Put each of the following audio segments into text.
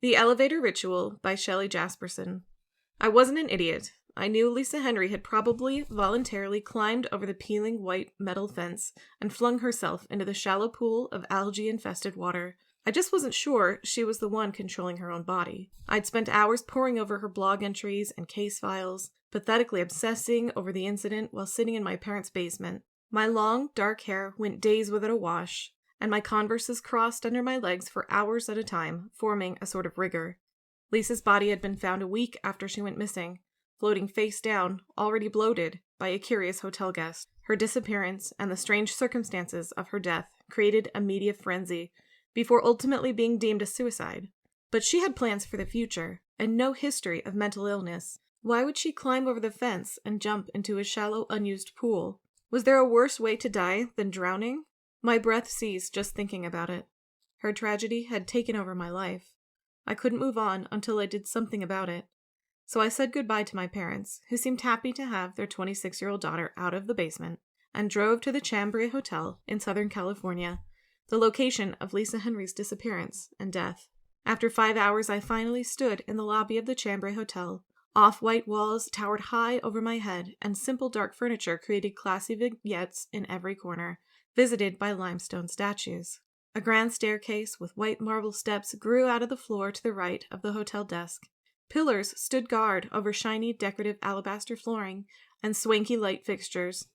The Elevator Ritual by Shelley Jasperson. I wasn't an idiot. I knew Lisa Henry had probably voluntarily climbed over the peeling white metal fence and flung herself into the shallow pool of algae-infested water. I just wasn't sure she was the one controlling her own body. I'd spent hours poring over her blog entries and case files, pathetically obsessing over the incident while sitting in my parents' basement. My long, dark hair went days without a wash, and my Converses crossed under my legs for hours at a time, forming a sort of rigor. Lisa's body had been found a week after she went missing, floating face down, already bloated, by a curious hotel guest. Her disappearance and the strange circumstances of her death created a media frenzy, before ultimately being deemed a suicide. But she had plans for the future, and no history of mental illness. Why would she climb over the fence and jump into a shallow, unused pool? Was there a worse way to die than drowning? My breath seized just thinking about it. Her tragedy had taken over my life. I couldn't move on until I did something about it. So I said goodbye to my parents, who seemed happy to have their 26-year-old daughter out of the basement, and drove to the Chambray Hotel in Southern California, the location of Lisa Henry's disappearance and death. After 5 hours, I finally stood in the lobby of the Chambray Hotel. Off-white walls towered high over my head, and simple dark furniture created classy vignettes in every corner, visited by limestone statues. A grand staircase with white marble steps grew out of the floor to the right of the hotel desk. Pillars stood guard over shiny decorative alabaster flooring and swanky light fixtures.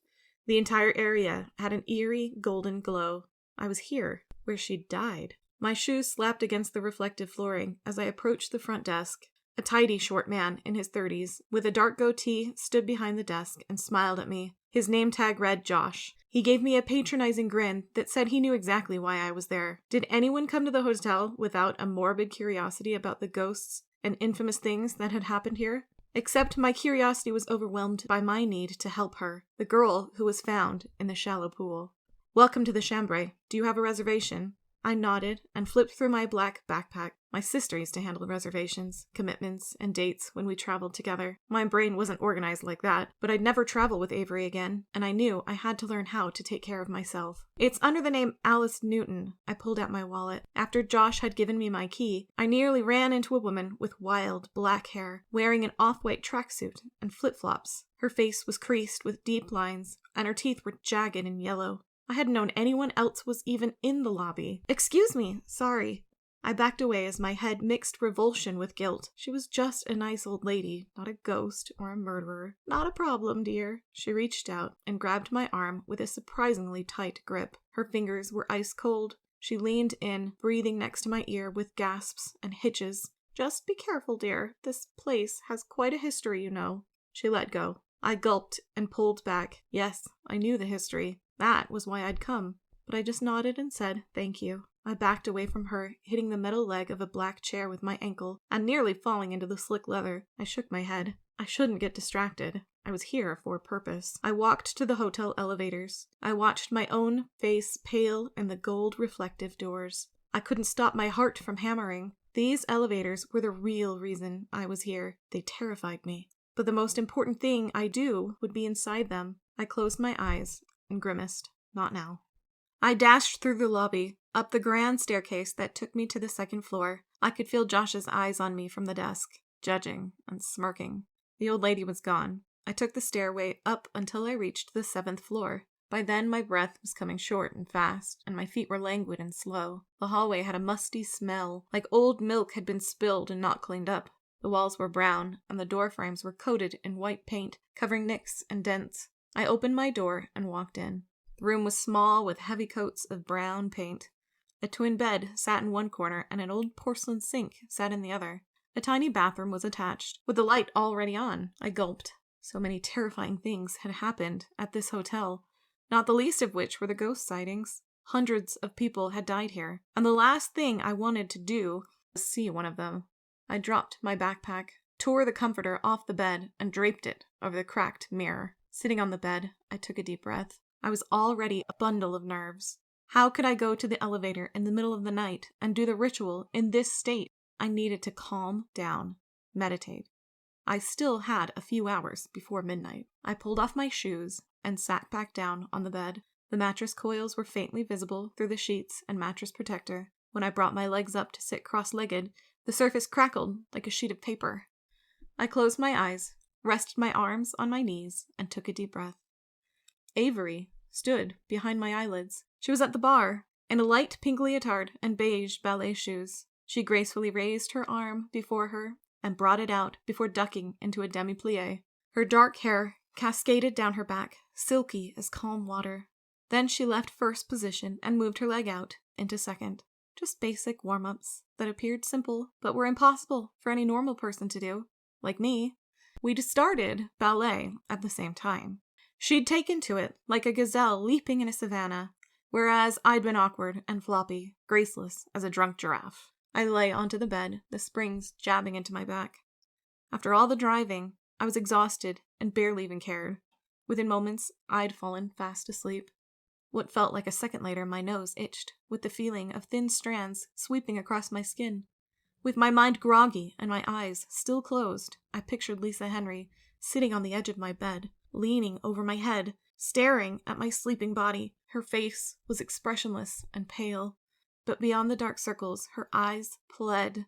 The entire area had an eerie golden glow. I was here, where she'd died. My shoes slapped against the reflective flooring as I approached the front desk. A tidy, short man in his 30s, with a dark goatee, stood behind the desk and smiled at me. His name tag read Josh. He gave me a patronizing grin that said he knew exactly why I was there. Did anyone come to the hotel without a morbid curiosity about the ghosts and infamous things that had happened here? Except my curiosity was overwhelmed by my need to help her, the girl who was found in the shallow pool. "Welcome to the Chambray. Do you have a reservation?" I nodded and flipped through my black backpack. My sister used to handle reservations, commitments, and dates when we traveled together. My brain wasn't organized like that, but I'd never travel with Avery again, and I knew I had to learn how to take care of myself. "It's under the name Alice Newton." I pulled out my wallet. After Josh had given me my key, I nearly ran into a woman with wild, black hair, wearing an off-white tracksuit and flip-flops. Her face was creased with deep lines, and her teeth were jagged and yellow. I hadn't known anyone else was even in the lobby. "Excuse me, sorry." I backed away as my head mixed revulsion with guilt. She was just a nice old lady, not a ghost or a murderer. "Not a problem, dear." She reached out and grabbed my arm with a surprisingly tight grip. Her fingers were ice cold. She leaned in, breathing next to my ear with gasps and hitches. "Just be careful, dear. This place has quite a history, you know." She let go. I gulped and pulled back. Yes, I knew the history. That was why I'd come. But I just nodded and said, "Thank you." I backed away from her, hitting the metal leg of a black chair with my ankle, and nearly falling into the slick leather. I shook my head. I shouldn't get distracted. I was here for a purpose. I walked to the hotel elevators. I watched my own face pale in the gold reflective doors. I couldn't stop my heart from hammering. These elevators were the real reason I was here. They terrified me. But the most important thing I do would be inside them. I closed my eyes and grimaced. Not now. I dashed through the lobby, up the grand staircase that took me to the second floor. I could feel Josh's eyes on me from the desk, judging and smirking. The old lady was gone. I took the stairway up until I reached the 7th floor. By then my breath was coming short and fast, and my feet were languid and slow. The hallway had a musty smell, like old milk had been spilled and not cleaned up. The walls were brown, and the door frames were coated in white paint, covering nicks and dents. I opened my door and walked in. The room was small with heavy coats of brown paint. A twin bed sat in one corner and an old porcelain sink sat in the other. A tiny bathroom was attached, with the light already on. I gulped. So many terrifying things had happened at this hotel, not the least of which were the ghost sightings. Hundreds of people had died here, and the last thing I wanted to do was see one of them. I dropped my backpack, tore the comforter off the bed, and draped it over the cracked mirror. Sitting on the bed, I took a deep breath. I was already a bundle of nerves. How could I go to the elevator in the middle of the night and do the ritual in this state? I needed to calm down, meditate. I still had a few hours before midnight. I pulled off my shoes and sat back down on the bed. The mattress coils were faintly visible through the sheets and mattress protector. When I brought my legs up to sit cross-legged, The surface crackled like a sheet of paper. I closed my eyes, rested my arms on my knees, and took a deep breath. Avery stood behind my eyelids. She was at the bar, in a light pink leotard and beige ballet shoes. She gracefully raised her arm before her and brought it out before ducking into a demi-plie. Her dark hair cascaded down her back, silky as calm water. Then she left first position and moved her leg out into second. Just basic warm-ups that appeared simple but were impossible for any normal person to do, like me. We'd started ballet at the same time. She'd taken to it like a gazelle leaping in a savanna, whereas I'd been awkward and floppy, graceless as a drunk giraffe. I lay onto the bed, the springs jabbing into my back. After all the driving, I was exhausted and barely even cared. Within moments, I'd fallen fast asleep. What felt like a second later, my nose itched, with the feeling of thin strands sweeping across my skin. With my mind groggy and my eyes still closed, I pictured Lisa Henry sitting on the edge of my bed, leaning over my head, staring at my sleeping body. Her face was expressionless and pale, but beyond the dark circles, her eyes pled,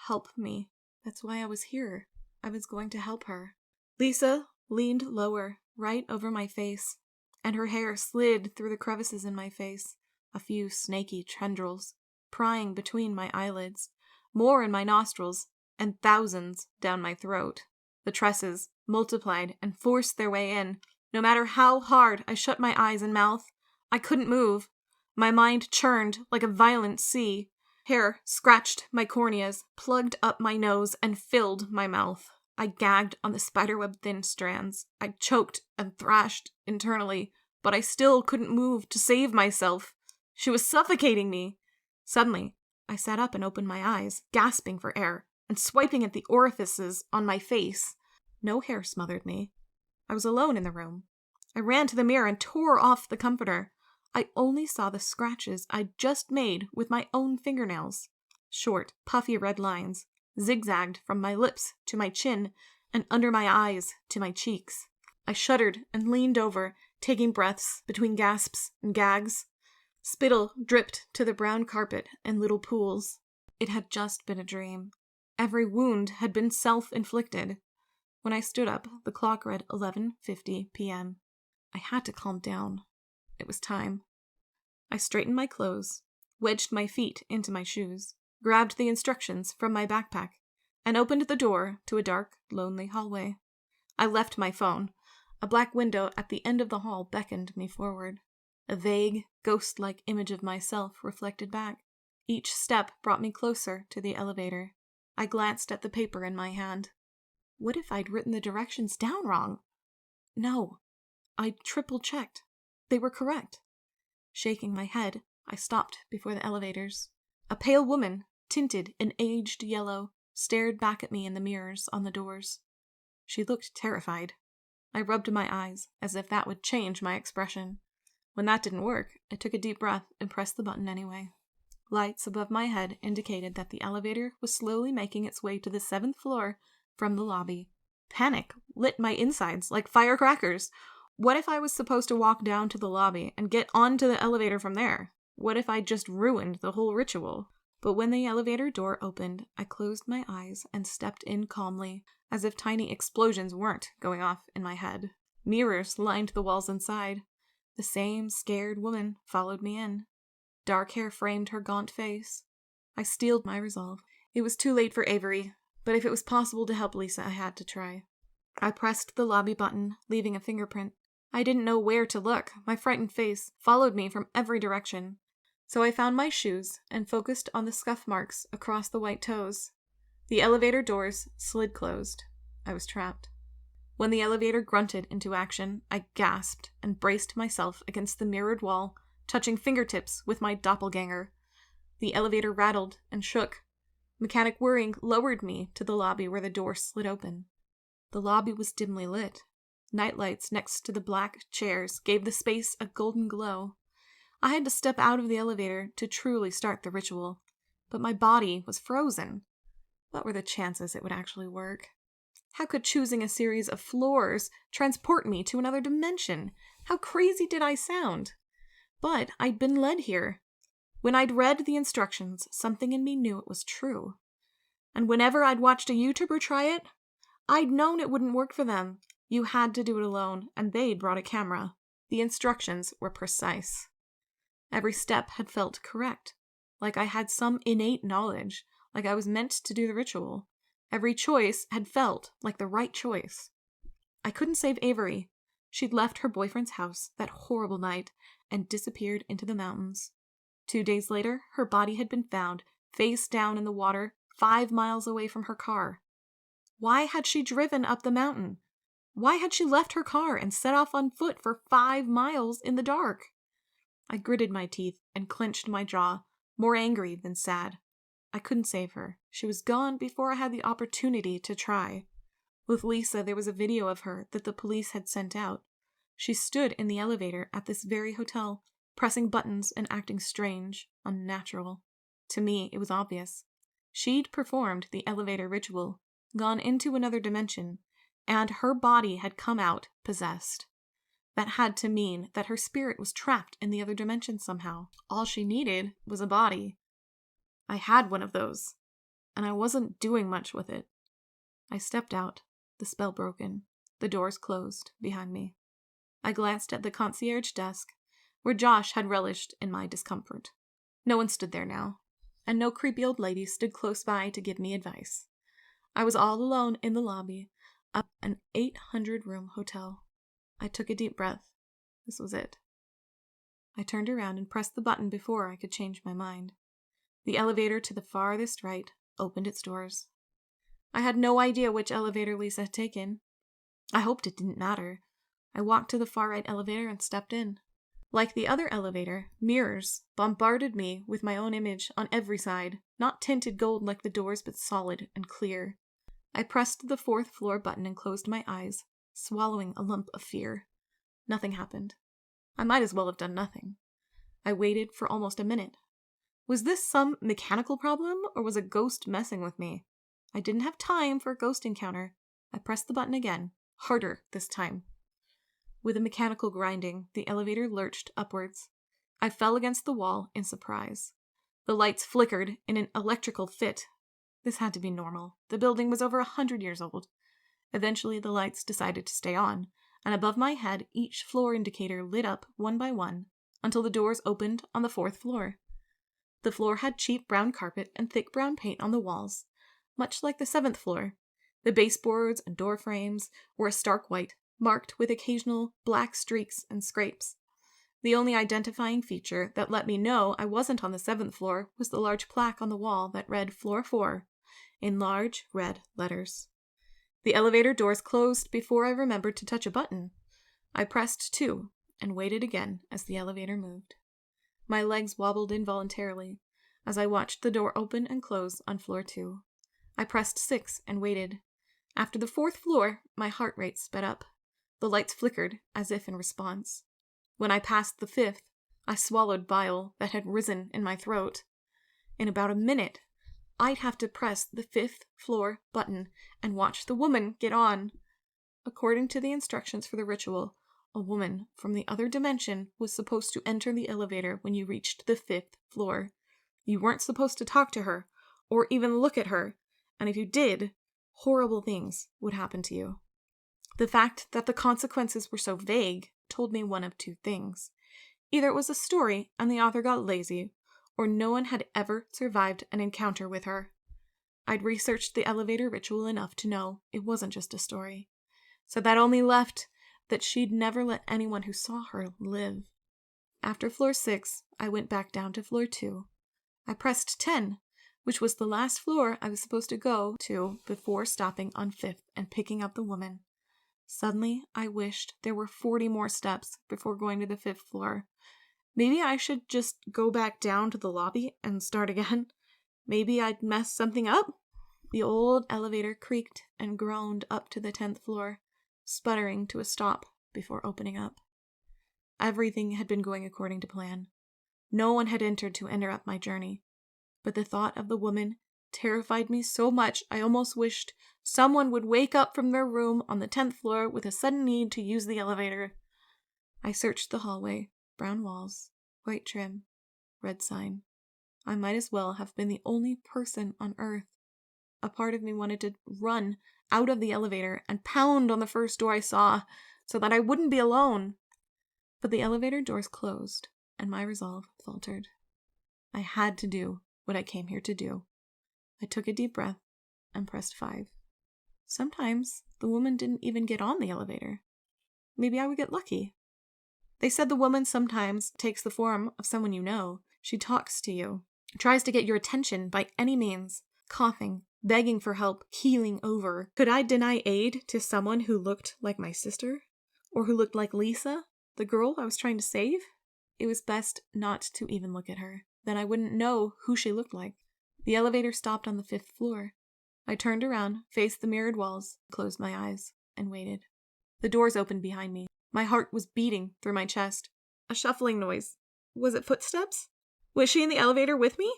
"Help me. That's why I was here. I was going to help her." Lisa leaned lower, right over my face, and her hair slid through the crevices in my face, a few snaky tendrils, prying between my eyelids, more in my nostrils, and thousands down my throat. The tresses multiplied and forced their way in. No matter how hard I shut my eyes and mouth, I couldn't move. My mind churned like a violent sea. Hair scratched my corneas, plugged up my nose, and filled my mouth. I gagged on the spiderweb thin strands. I choked and thrashed internally, but I still couldn't move to save myself. She was suffocating me. Suddenly, I sat up and opened my eyes, gasping for air, and swiping at the orifices on my face. No hair smothered me. I was alone in the room. I ran to the mirror and tore off the comforter. I only saw the scratches I'd just made with my own fingernails. Short, puffy red lines zigzagged from my lips to my chin and under my eyes to my cheeks. I shuddered and leaned over, taking breaths between gasps and gags. Spittle dripped to the brown carpet in little pools. It had just been a dream. Every wound had been self-inflicted. When I stood up, the clock read 11:50 p.m. I had to calm down. It was time. I straightened my clothes, wedged my feet into my shoes, grabbed the instructions from my backpack, and opened the door to a dark, lonely hallway. I left my phone. A black window at the end of the hall beckoned me forward. A vague, ghost-like image of myself reflected back. Each step brought me closer to the elevator. I glanced at the paper in my hand. What if I'd written the directions down wrong? No. I triple-checked. They were correct. Shaking my head, I stopped before the elevators. A pale woman, tinted in aged yellow, stared back at me in the mirrors on the doors. She looked terrified. I rubbed my eyes, as if that would change my expression. When that didn't work, I took a deep breath and pressed the button anyway. Lights above my head indicated that the elevator was slowly making its way to the 7th floor from the lobby. Panic lit my insides like firecrackers. What if I was supposed to walk down to the lobby and get onto the elevator from there? What if I just ruined the whole ritual? But when the elevator door opened, I closed my eyes and stepped in calmly, as if tiny explosions weren't going off in my head. Mirrors lined the walls inside. The same scared woman followed me in. Dark hair framed her gaunt face. I steeled my resolve. It was too late for Avery, but if it was possible to help Lisa, I had to try. I pressed the lobby button, leaving a fingerprint. I didn't know where to look. My frightened face followed me from every direction. So I found my shoes and focused on the scuff marks across the white toes. The elevator doors slid closed. I was trapped. When the elevator grunted into action, I gasped and braced myself against the mirrored wall, touching fingertips with my doppelganger. The elevator rattled and shook. Mechanic whirring lowered me to the lobby where the door slid open. The lobby was dimly lit. Nightlights next to the black chairs gave the space a golden glow. I had to step out of the elevator to truly start the ritual, but my body was frozen. What were the chances it would actually work? How could choosing a series of floors transport me to another dimension? How crazy did I sound? But I'd been led here. When I'd read the instructions, something in me knew it was true. And whenever I'd watched a YouTuber try it, I'd known it wouldn't work for them. You had to do it alone, and they'd brought a camera. The instructions were precise. Every step had felt correct, like I had some innate knowledge, like I was meant to do the ritual. Every choice had felt like the right choice. I couldn't save Avery. She'd left her boyfriend's house that horrible night and disappeared into the mountains. 2 days later, her body had been found, face down in the water, 5 miles away from her car. Why had she driven up the mountain? Why had she left her car and set off on foot for 5 miles in the dark? I gritted my teeth and clenched my jaw, more angry than sad. I couldn't save her. She was gone before I had the opportunity to try. With Lisa, there was a video of her that the police had sent out. She stood in the elevator at this very hotel, pressing buttons and acting strange, unnatural. To me, it was obvious. She'd performed the elevator ritual, gone into another dimension, and her body had come out possessed. That had to mean that her spirit was trapped in the other dimension somehow. All she needed was a body. I had one of those, and I wasn't doing much with it. I stepped out, the spell broken, the doors closed behind me. I glanced at the concierge desk, where Josh had relished in my discomfort. No one stood there now, and no creepy old lady stood close by to give me advice. I was all alone in the lobby of an 800-room hotel. I took a deep breath. This was it. I turned around and pressed the button before I could change my mind. The elevator to the farthest right opened its doors. I had no idea which elevator Lisa had taken. I hoped it didn't matter. I walked to the far right elevator and stepped in. Like the other elevator, mirrors bombarded me with my own image on every side, not tinted gold like the doors, but solid and clear. I pressed the 4th floor button and closed my eyes, swallowing a lump of fear. Nothing happened. I might as well have done nothing. I waited for almost a minute. Was this some mechanical problem, or was a ghost messing with me? I didn't have time for a ghost encounter. I pressed the button again, harder this time. With a mechanical grinding, the elevator lurched upwards. I fell against the wall in surprise. The lights flickered in an electrical fit. This had to be normal. The building was over 100 years old. Eventually, the lights decided to stay on, and above my head, each floor indicator lit up one by one until the doors opened on the 4th floor. The floor had cheap brown carpet and thick brown paint on the walls, much like the 7th floor. The baseboards and door frames were a stark white, marked with occasional black streaks and scrapes. The only identifying feature that let me know I wasn't on the 7th floor was the large plaque on the wall that read Floor 4 in large red letters. The elevator doors closed before I remembered to touch a button. I pressed 2 and waited again as the elevator moved. My legs wobbled involuntarily as I watched the door open and close on floor 2. I pressed 6 and waited. After the 4th floor, my heart rate sped up. The lights flickered as if in response. When I passed the 5th, I swallowed bile that had risen in my throat. In about a minute, I'd have to press the 5th floor button and watch the woman get on. According to the instructions for the ritual, a woman from the other dimension was supposed to enter the elevator when you reached the 5th floor. You weren't supposed to talk to her, or even look at her, and if you did, horrible things would happen to you. The fact that the consequences were so vague told me one of 2 things. Either it was a story and the author got lazy, or no one had ever survived an encounter with her. I'd researched the elevator ritual enough to know it wasn't just a story. So that only left that she'd never let anyone who saw her live. After floor 6, I went back down to floor 2. I pressed 10, which was the last floor I was supposed to go to before stopping on 5th and picking up the woman. Suddenly, I wished there were 40 more steps before going to the 5th floor. Maybe I should just go back down to the lobby and start again. Maybe I'd messed something up. The old elevator creaked and groaned up to the 10th floor, sputtering to a stop before opening up. Everything had been going according to plan. No one had entered to interrupt my journey. But the thought of the woman terrified me so much I almost wished someone would wake up from their room on the 10th floor with a sudden need to use the elevator. I searched the hallway. Brown walls, white trim, red sign. I might as well have been the only person on Earth. a part of me wanted to run out of the elevator and pound on the first door I saw so that I wouldn't be alone. But the elevator doors closed, and my resolve faltered. I had to do what I came here to do. I took a deep breath and pressed 5. Sometimes the woman didn't even get on the elevator. Maybe I would get lucky. They said the woman sometimes takes the form of someone you know. She talks to you, tries to get your attention by any means, coughing, begging for help, keeling over. Could I deny aid to someone who looked like my sister? Or who looked like Lisa, the girl I was trying to save? It was best not to even look at her. Then I wouldn't know who she looked like. The elevator stopped on the 5th floor. I turned around, faced the mirrored walls, closed my eyes, and waited. The doors opened behind me. My heart was beating through my chest. A shuffling noise. Was it footsteps? Was she in the elevator with me?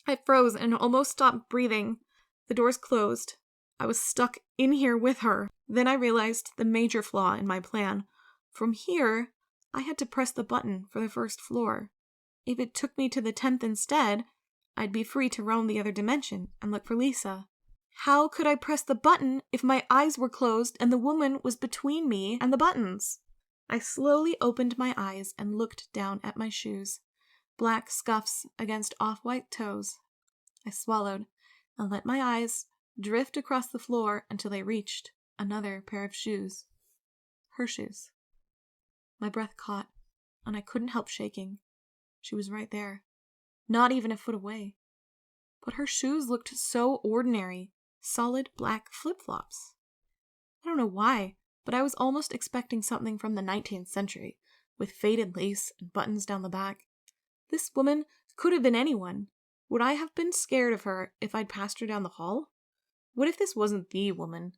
I froze and almost stopped breathing. The doors closed. I was stuck in here with her. Then I realized the major flaw in my plan. From here, I had to press the button for the 1st floor. If it took me to the 10th instead, I'd be free to roam the other dimension and look for Lisa. How could I press the button if my eyes were closed and the woman was between me and the buttons? I slowly opened my eyes and looked down at my shoes. Black scuffs against off-white toes. I swallowed and let my eyes drift across the floor until they reached another pair of shoes. Her shoes. My breath caught, and I couldn't help shaking. She was right there, not even a foot away. But her shoes looked so ordinary, solid black flip-flops. I don't know why, but I was almost expecting something from the 19th century, with faded lace and buttons down the back. This woman could have been anyone. Would I have been scared of her if I'd passed her down the hall? What if this wasn't the woman,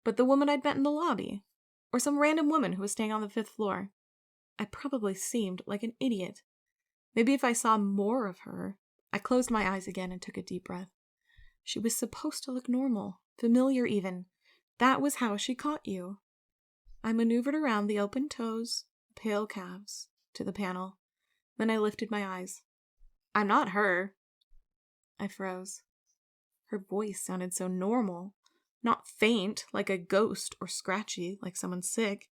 but the woman I'd met in the lobby? Or some random woman who was staying on the 5th floor? I probably seemed like an idiot. Maybe if I saw more of her. I closed my eyes again and took a deep breath. She was supposed to look normal, familiar even. That was how she caught you. I maneuvered around the open toes, pale calves, to the panel. Then I lifted my eyes. I'm not her. I froze. Her voice sounded so normal, not faint like a ghost or scratchy like someone sick.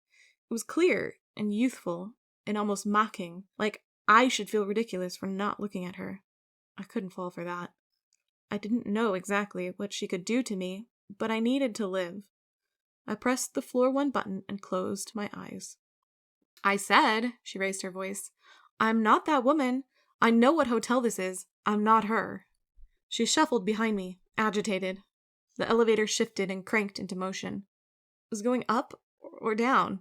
It was clear and youthful and almost mocking, like I should feel ridiculous for not looking at her. I couldn't fall for that. I didn't know exactly what she could do to me, but I needed to live. I pressed the floor 1 button and closed my eyes. I said, she raised her voice, I'm not that woman. I know what hotel this is. I'm not her. She shuffled behind me, agitated. The elevator shifted and cranked into motion. It was going up or down.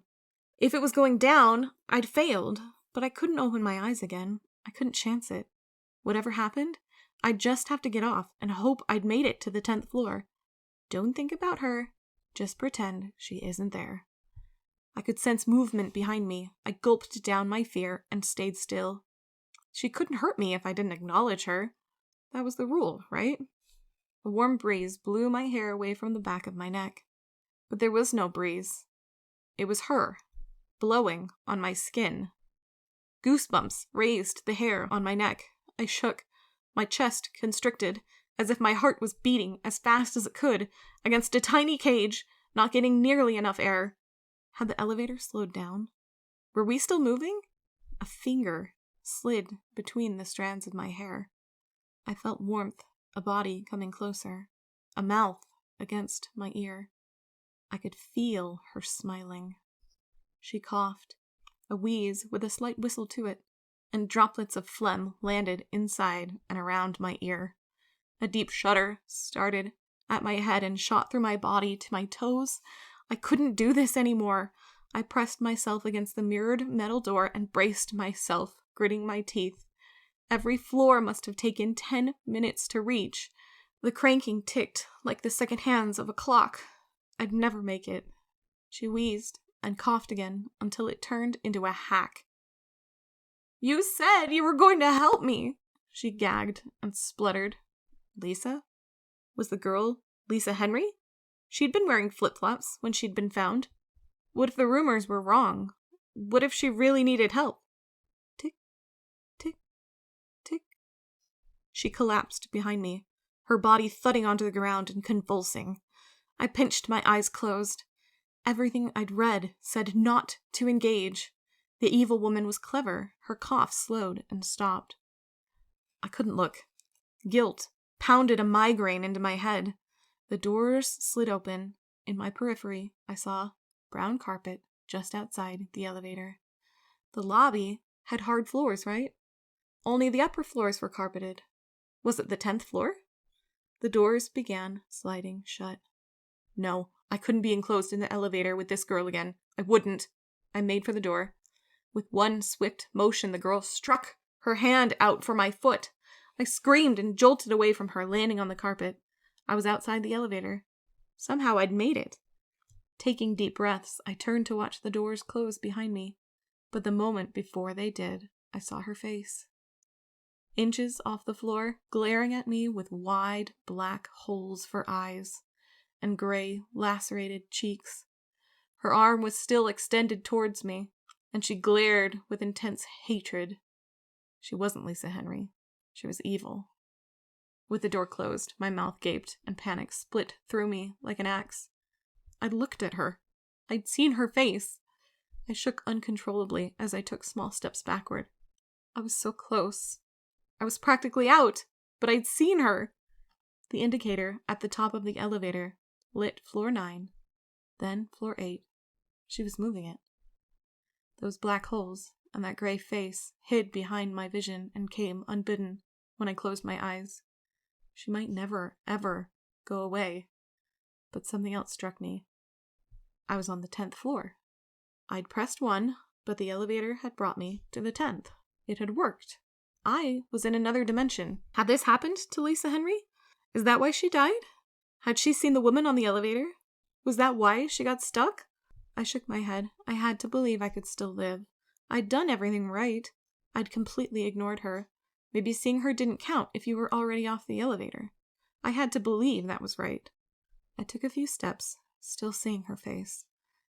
If it was going down, I'd failed, but I couldn't open my eyes again. I couldn't chance it. Whatever happened, I'd just have to get off and hope I'd made it to the 10th floor. Don't think about her. Just pretend she isn't there. I could sense movement behind me. I gulped down my fear and stayed still. She couldn't hurt me if I didn't acknowledge her. That was the rule, right? A warm breeze blew my hair away from the back of my neck. But there was no breeze. It was her, blowing on my skin. Goosebumps raised the hair on my neck. I shook, my chest constricted, as if my heart was beating as fast as it could against a tiny cage, not getting nearly enough air. Had the elevator slowed down? Were we still moving? A finger slid between the strands of my hair. I felt warmth, a body coming closer, a mouth against my ear. I could feel her smiling. She coughed, a wheeze with a slight whistle to it, and droplets of phlegm landed inside and around my ear. A deep shudder started at my head and shot through my body to my toes. I couldn't do this anymore. I pressed myself against the mirrored metal door and braced myself, gritting my teeth. Every floor must have taken 10 minutes to reach. The cranking ticked like the second hands of a clock. I'd never make it. She wheezed and coughed again until it turned into a hack. You said you were going to help me, she gagged and spluttered. Lisa? Was the girl Lisa Henry? She'd been wearing flip-flops when she'd been found. What if the rumors were wrong? What if she really needed help? Tick, tick, tick. She collapsed behind me. her body thudding onto the ground and convulsing. I pinched my eyes closed. Everything I'd read said not to engage. The evil woman was clever. Her cough slowed and stopped. I couldn't look. Guilt pounded a migraine into my head. The doors slid open. In my periphery, I saw brown carpet just outside the elevator. The lobby had hard floors, right? Only the upper floors were carpeted. Was it the 10th floor? The doors began sliding shut. No, I couldn't be enclosed in the elevator with this girl again. I wouldn't. I made for the door. With one swift motion, the girl struck her hand out for my foot. I screamed and jolted away from her, landing on the carpet. I was outside the elevator. Somehow I'd made it. Taking deep breaths, I turned to watch the doors close behind me. But the moment before they did, I saw her face. Inches off the floor, glaring at me with wide black holes for eyes and gray, lacerated cheeks. Her arm was still extended towards me, and she glared with intense hatred. She wasn't Lisa Henry. She was evil. With the door closed, my mouth gaped, and panic split through me like an axe. I looked at her. I'd seen her face. I shook uncontrollably as I took small steps backward. I was so close. I was practically out, but I'd seen her. The indicator at the top of the elevator lit floor 9, then floor 8. She was moving it. Those black holes and that gray face hid behind my vision and came unbidden when I closed my eyes. She might never, ever go away. But something else struck me. I was on the 10th floor. I'd pressed 1, but the elevator had brought me to the 10th. It had worked. I was in another dimension. Had this happened to Lisa Henry? Is that why she died? Had she seen the woman on the elevator? Was that why she got stuck? I shook my head. I had to believe I could still live. I'd done everything right. I'd completely ignored her. Maybe seeing her didn't count if you were already off the elevator. I had to believe that was right. I took a few steps, still seeing her face.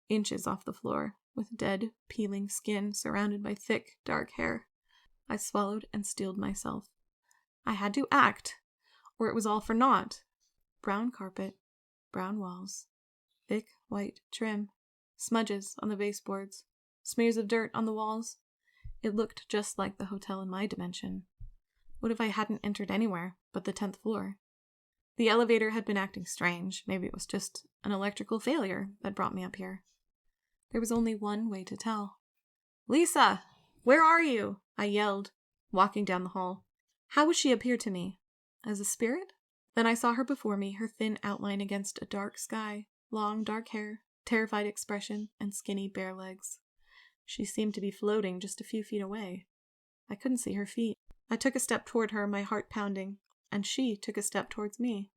Inches off the floor, with dead, peeling skin surrounded by thick, dark hair. I swallowed and steeled myself. I had to act, or it was all for naught. Brown carpet, brown walls, thick white trim, smudges on the baseboards, smears of dirt on the walls. It looked just like the hotel in my dimension. What if I hadn't entered anywhere but the 10th floor? The elevator had been acting strange. Maybe it was just an electrical failure that brought me up here. There was only one way to tell. "Lisa! Where are you?" I yelled, walking down the hall. How would she appear to me? As a spirit? Then I saw her before me, her thin outline against a dark sky, long dark hair, terrified expression, and skinny bare legs. She seemed to be floating just a few feet away. I couldn't see her feet. I took a step toward her, my heart pounding, and she took a step towards me.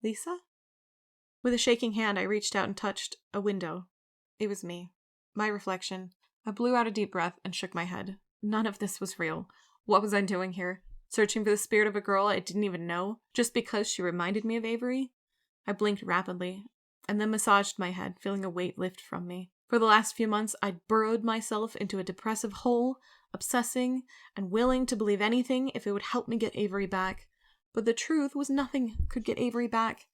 Lisa? With a shaking hand, I reached out and touched a window. It was me. My reflection. I blew out a deep breath and shook my head. None of this was real. What was I doing here? Searching for the spirit of a girl I didn't even know, just because she reminded me of Avery? I blinked rapidly, and then massaged my head, feeling a weight lift from me. For the last few months, I'd burrowed myself into a depressive hole, obsessing and willing to believe anything if it would help me get Avery back. But the truth was nothing could get Avery back.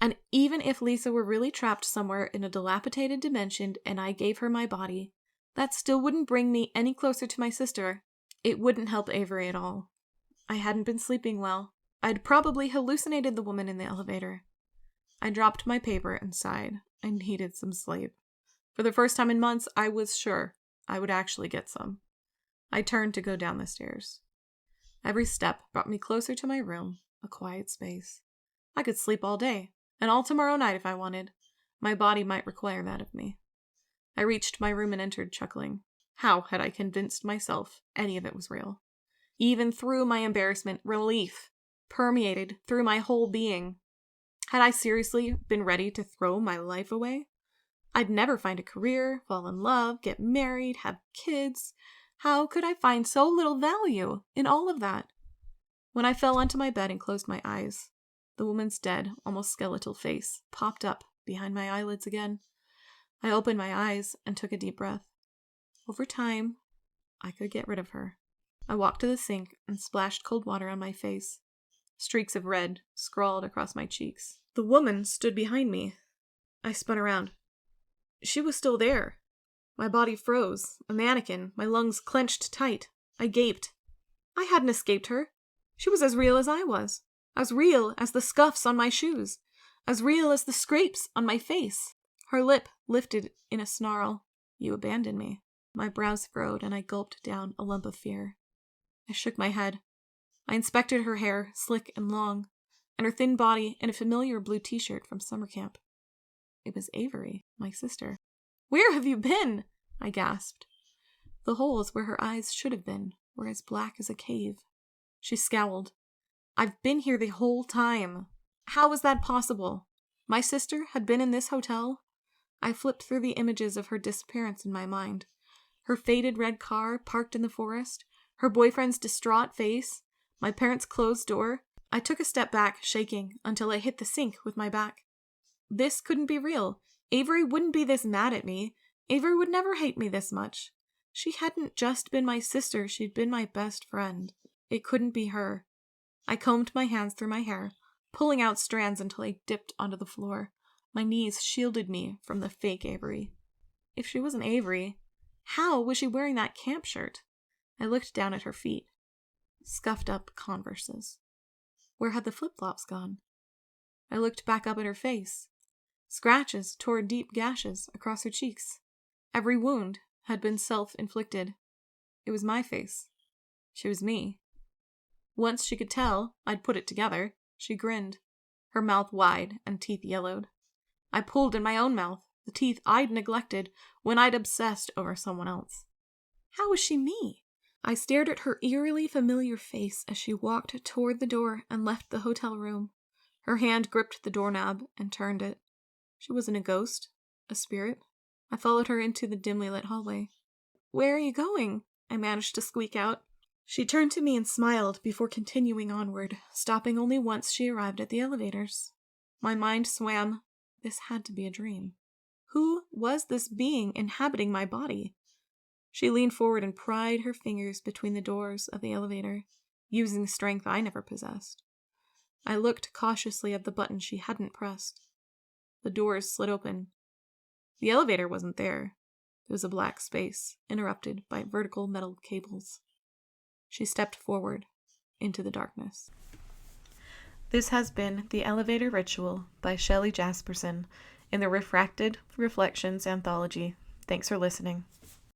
And even if Lisa were really trapped somewhere in a dilapidated dimension and I gave her my body, that still wouldn't bring me any closer to my sister. It wouldn't help Avery at all. I hadn't been sleeping well. I'd probably hallucinated the woman in the elevator. I dropped my paper and sighed. I needed some sleep. For the first time in months, I was sure I would actually get some. I turned to go down the stairs. Every step brought me closer to my room, a quiet space. I could sleep all day, and all tomorrow night if I wanted. My body might require that of me. I reached my room and entered, chuckling. How had I convinced myself any of it was real? Even through my embarrassment, relief permeated through my whole being. Had I seriously been ready to throw my life away? I'd never find a career, fall in love, get married, have kids. How could I find so little value in all of that? When I fell onto my bed and closed my eyes, the woman's dead, almost skeletal face popped up behind my eyelids again. I opened my eyes and took a deep breath. Over time, I could get rid of her. I walked to the sink and splashed cold water on my face. Streaks of red scrawled across my cheeks. The woman stood behind me. I spun around. She was still there. My body froze, a mannequin, my lungs clenched tight. I gaped. I hadn't escaped her. She was as real as I was. As real as the scuffs on my shoes. As real as the scrapes on my face. Her lip lifted in a snarl. You abandoned me. My brows furrowed and I gulped down a lump of fear. I shook my head. I inspected her hair, slick and long, and her thin body in a familiar blue t-shirt from summer camp. It was Avery, my sister. Where have you been? I gasped. The holes where her eyes should have been were as black as a cave. She scowled. I've been here the whole time. How was that possible? My sister had been in this hotel? I flipped through the images of her disappearance in my mind. Her faded red car parked in the forest, her boyfriend's distraught face, my parents' closed door. I took a step back, shaking, until I hit the sink with my back. This couldn't be real. Avery wouldn't be this mad at me. Avery would never hate me this much. She hadn't just been my sister, she'd been my best friend. It couldn't be her. I combed my hands through my hair, pulling out strands until I dipped onto the floor. My knees shielded me from the fake Avery. If she wasn't Avery, how was she wearing that camp shirt? I looked down at her feet. Scuffed up Converses. Where had the flip-flops gone? I looked back up at her face. Scratches tore deep gashes across her cheeks. Every wound had been self-inflicted. It was my face. She was me. Once she could tell I'd put it together, she grinned, her mouth wide and teeth yellowed. I pulled in my own mouth, the teeth I'd neglected when I'd obsessed over someone else. How was she me? I stared at her eerily familiar face as she walked toward the door and left the hotel room. Her hand gripped the doorknob and turned it. She wasn't a ghost, a spirit. I followed her into the dimly lit hallway. Where are you going? I managed to squeak out. She turned to me and smiled before continuing onward, stopping only once she arrived at the elevators. My mind swam. This had to be a dream. Who was this being inhabiting my body? She leaned forward and pried her fingers between the doors of the elevator, using strength I never possessed. I looked cautiously at the button she hadn't pressed. The doors slid open. The elevator wasn't there. There was a black space, interrupted by vertical metal cables. She stepped forward into the darkness. This has been The Elevator Ritual by Shelley Jasperson in the Refracted Reflections anthology. Thanks for listening.